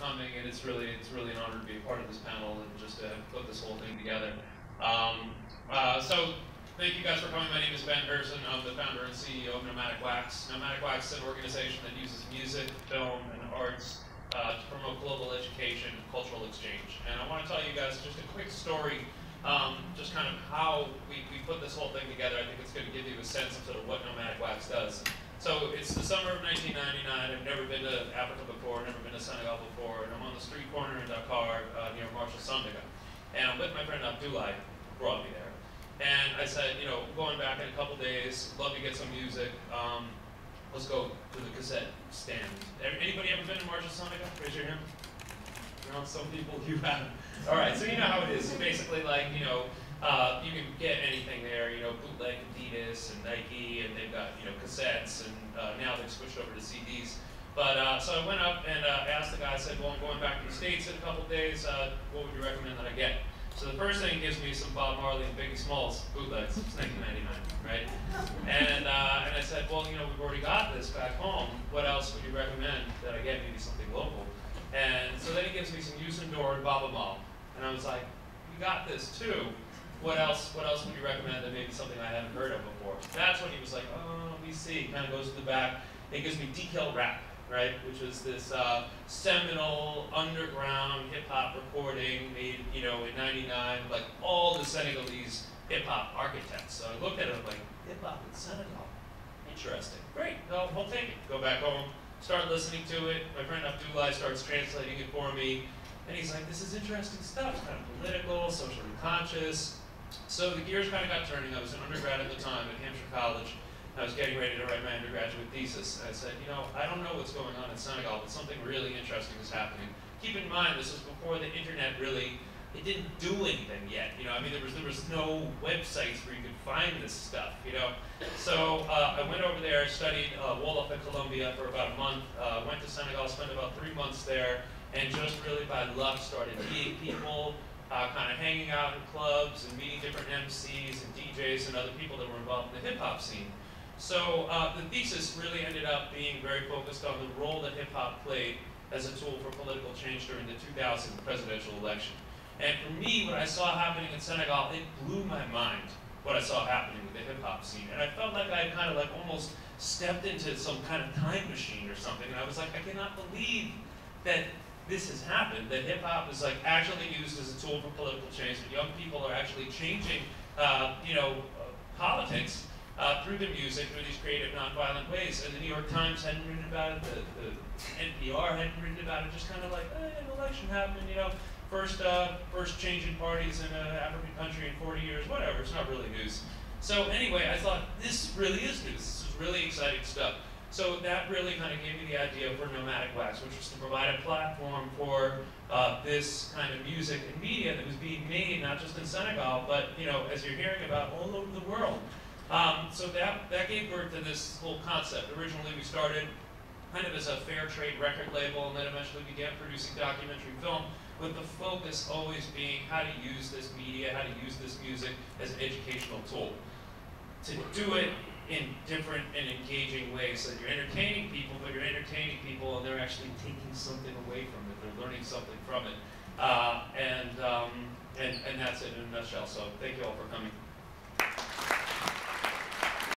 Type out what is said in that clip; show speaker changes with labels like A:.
A: coming, and it's really an honor to be a part of this panel and just to put this whole thing together. So thank you guys for coming. My name is Ben Herson. I'm the founder and CEO of Nomadic Wax. Nomadic Wax is an organization that uses music, film, and arts to promote global education and cultural exchange. And I want to tell you guys just a quick story, just kind of how we put this whole thing together. I think it's going to give you a sense of sort of what Nomadic Wax does. So it's the summer of 1999. I've never been to Africa before, never been to Senegal before, and I'm on the street corner in Dakar near Marshal Sandaga. And I'm with my friend Abdoulaye, who brought me there. And I said, you know, going back in a couple days, love to get some music. Let's go to the cassette stand. Anybody ever been to Marshal Sandaga? Raise your hand. You know, some people you haven't. All right, so you know how it is. So basically, like, you know, you can get anything there, you know, bootleg Adidas and Nike, and they've got, you know, cassettes, and now they've switched over to CDs. But so I went up and asked the guy, I said, well, I'm going back to the States in a couple days, what would you recommend that I get? So the first thing he gives me some Bob Marley and Biggie Smalls bootlegs. It's 1999, right? And I said, well, you know, we've already got this back home. What else would you recommend that I get? Maybe something local. And so then he gives me some Youssou N'Dour and Baba Mal. And I was like, you got this too. What else would you recommend that maybe something I hadn't heard of before? That's when he was like, oh, let me see. Kind of goes to the back. He gives me DK Rap, right? Which is this seminal underground hip hop recording made, you know, in '99, like all the Senegalese hip hop architects. So I looked at it like, hip hop in Senegal, interesting. Great, I'll take it. Go back home, start listening to it. My friend Abdoulaye starts translating it for me, and he's like, this is interesting stuff. It's kind of political, socially conscious. So the gears kind of got turning. I was an undergrad at the time at Hampshire College. I was getting ready to write my undergraduate thesis. And I said, you know, I don't know what's going on in Senegal, but something really interesting is happening. Keep in mind, this was before the internet really, it didn't do anything yet. You know, I mean, there was no websites where you could find this stuff, you know. So I went over there, studied Wolof at Columbia for about a month, went to Senegal, spent about 3 months there, and just really by luck started meeting people, kind of hanging out in clubs and meeting different MCs and DJs and other people that were involved in the hip-hop scene. So the thesis really ended up being very focused on the role that hip-hop played as a tool for political change during the 2000 presidential election. And for me, what I saw happening in Senegal, it blew my mind, what I saw happening with the hip-hop scene. And I felt like I kind of like almost stepped into some kind of time machine or something. And I was like, I cannot believe that this has happened, that hip-hop is like actually used as a tool for political change, that young people are actually changing, you know, politics through the music, through these creative, nonviolent ways. And the New York Times hadn't written about it, the NPR hadn't written about it, just kind of like, an election happened, you know, first change in parties in an African country in 40 years, whatever, it's not really news. So anyway, I thought, this really is news, this is really exciting stuff. So that really kind of gave me the idea for Nomadic Wax, which was to provide a platform for this kind of music and media that was being made, not just in Senegal, but, you know, as you're hearing about, all over the world. So that gave birth to this whole concept. Originally we started kind of as a fair trade record label, and then eventually began producing documentary film, with the focus always being how to use this media, how to use this music as an educational tool. To do it in different and engaging ways, so that you're entertaining people, but you're entertaining people and they're actually taking something away from it, they're learning something from it. And that's it in a nutshell, so thank you all for coming.